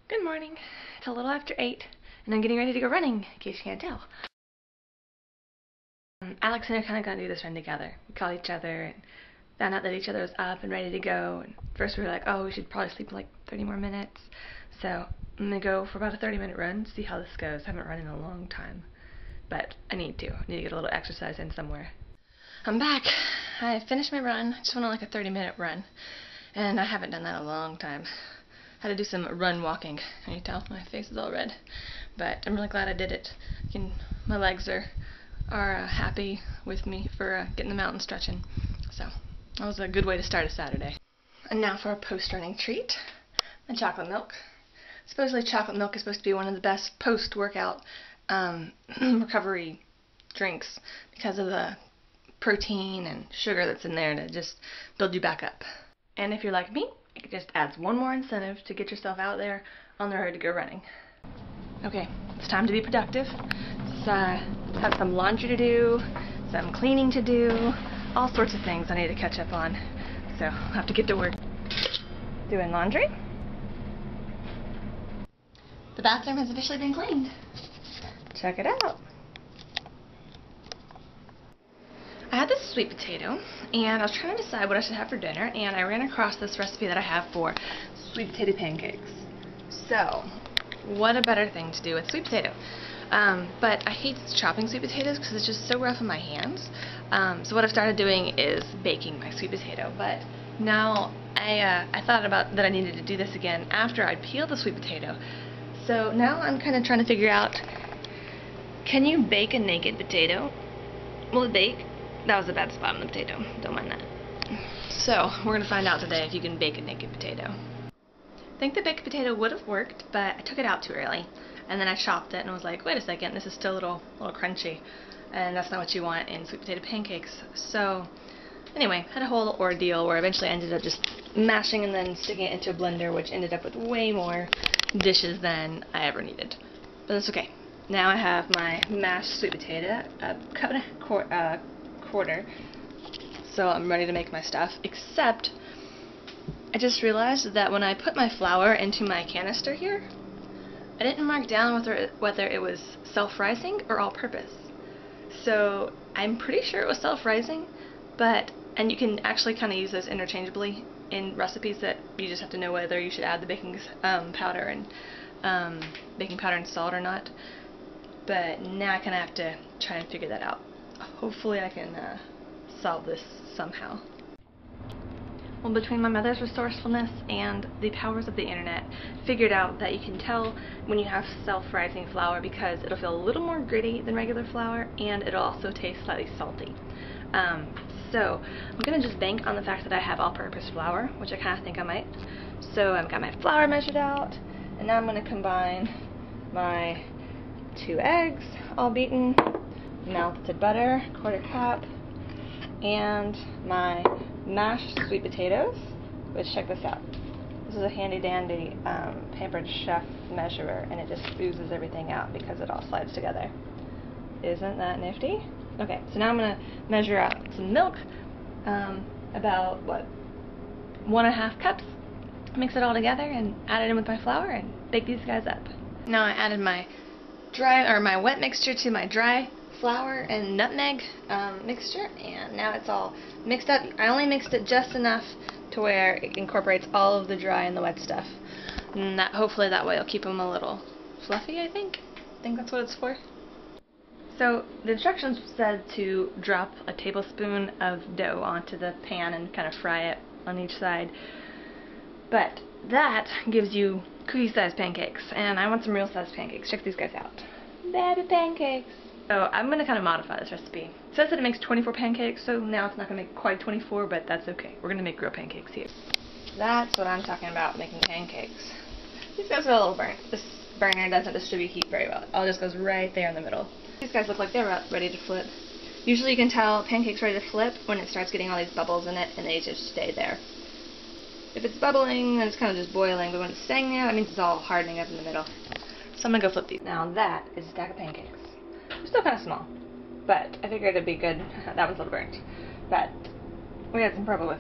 Good morning. It's a little after 8, and I'm getting ready to go running, in case you can't tell. Alex and I kind of got to do this run together. We called each other and found out that each other was up and ready to go. And first we were like, oh, we should probably sleep like 30 more minutes. So I'm going to go for about a 30-minute run, see how this goes. I haven't run in a long time, but I need to. I need to get a little exercise in somewhere. I'm back. I finished my run. I just went on like a 30-minute run, and I haven't done that in a long time. I had to do some run walking. Can you tell? My face is all red. But I'm really glad I did it. My legs are happy with me for getting them out and stretching. So that was a good way to start a Saturday. And now for a post-running treat. My chocolate milk. Supposedly chocolate milk is supposed to be one of the best post-workout recovery drinks because of the protein and sugar that's in there to just build you back up. And if you're like me, it just adds one more incentive to get yourself out there on the road to go running. Okay, it's time to be productive. Let's have some laundry to do, some cleaning to do, all sorts of things I need to catch up on. So I'll have to get to work. Doing laundry. The bathroom has officially been cleaned. Check it out. I had this sweet potato, and I was trying to decide what I should have for dinner, and I ran across this recipe that I have for sweet potato pancakes. So, what a better thing to do with sweet potato. But I hate chopping sweet potatoes because it's just so rough on my hands. So what I've started doing is baking my sweet potato. But now I thought about that I needed to do this again after I peeled the sweet potato. So now I'm kind of trying to figure out, can you bake a naked potato? Will it bake? That was a bad spot on the potato. Don't mind that. So, we're going to find out today if you can bake a naked potato. I think the baked potato would have worked, but I took it out too early. And then I chopped it and was like, wait a second, this is still a little crunchy. And that's not what you want in sweet potato pancakes. So, anyway, had a whole ordeal where I eventually ended up just mashing and then sticking it into a blender, which ended up with way more dishes than I ever needed. But that's okay. Now I have my mashed sweet potato, a cup and a quarter, so I'm ready to make my stuff, except I just realized that when I put my flour into my canister here, I didn't mark down whether it was self-rising or all-purpose. So I'm pretty sure it was self-rising, and you can actually kind of use those interchangeably in recipes that you just have to know whether you should add the baking powder and salt or not. But now I kind of have to try and figure that out. Hopefully I can solve this somehow. Well, between my mother's resourcefulness and the powers of the internet, figured out that you can tell when you have self-rising flour because it'll feel a little more gritty than regular flour, and it'll also taste slightly salty. So I'm going to just bank on the fact that I have all-purpose flour, which I kind of think I might. So I've got my flour measured out, and now I'm going to combine my 2 eggs, all beaten, melted butter, 1/4 cup, and my mashed sweet potatoes, which, check this out. This is a handy-dandy Pampered Chef measurer, and it just oozes everything out because it all slides together. Isn't that nifty? Okay, so now I'm going to measure out some milk, about, 1½ cups, mix it all together, and add it in with my flour, and bake these guys up. Now I added my wet mixture to my dry flour and nutmeg mixture, and now it's all mixed up. I only mixed it just enough to where it incorporates all of the dry and the wet stuff, and hopefully that way it'll keep them a little fluffy. I think that's what it's for. So the instructions said to drop a tablespoon of dough onto the pan and kind of fry it on each side, but that gives you cookie-sized pancakes, and I want some real-sized pancakes. Check these guys out. Baby pancakes! So I'm going to kind of modify this recipe. It says that it makes 24 pancakes, so now it's not going to make quite 24, but that's okay. We're going to make real pancakes here. That's what I'm talking about, making pancakes. These guys are a little burnt. This burner doesn't distribute heat very well. It all just goes right there in the middle. These guys look like they're about ready to flip. Usually you can tell pancakes ready to flip when it starts getting all these bubbles in it, and they just stay there. If it's bubbling, then it's kind of just boiling, but when it's staying there, that means it's all hardening up in the middle. So I'm going to go flip these. Now that is a stack of pancakes. They're still kind of small, but I figured it'd be good. That one's a little burnt. But we had some trouble with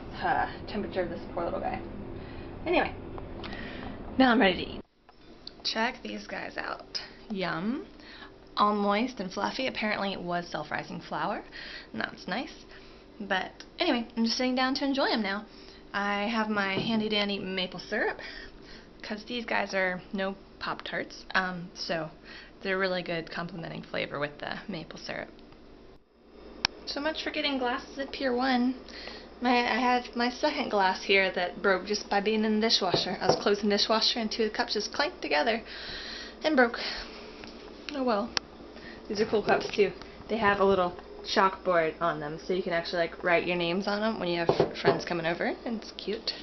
temperature of this poor little guy. Anyway, now I'm ready to eat. Check these guys out. Yum. All moist and fluffy. Apparently it was self-rising flour, and that's nice. But anyway, I'm just sitting down to enjoy them now. I have my handy dandy maple syrup, because these guys are no Pop-Tarts, so they're really good complementing flavor with the maple syrup. So much for getting glasses at Pier 1. I had my second glass here that broke just by being in the dishwasher. I was closing the dishwasher and two of the cups just clanked together and broke. Oh well. These are cool cups too. They have a little chalkboard on them so you can actually like write your names on them when you have friends coming over, and it's cute.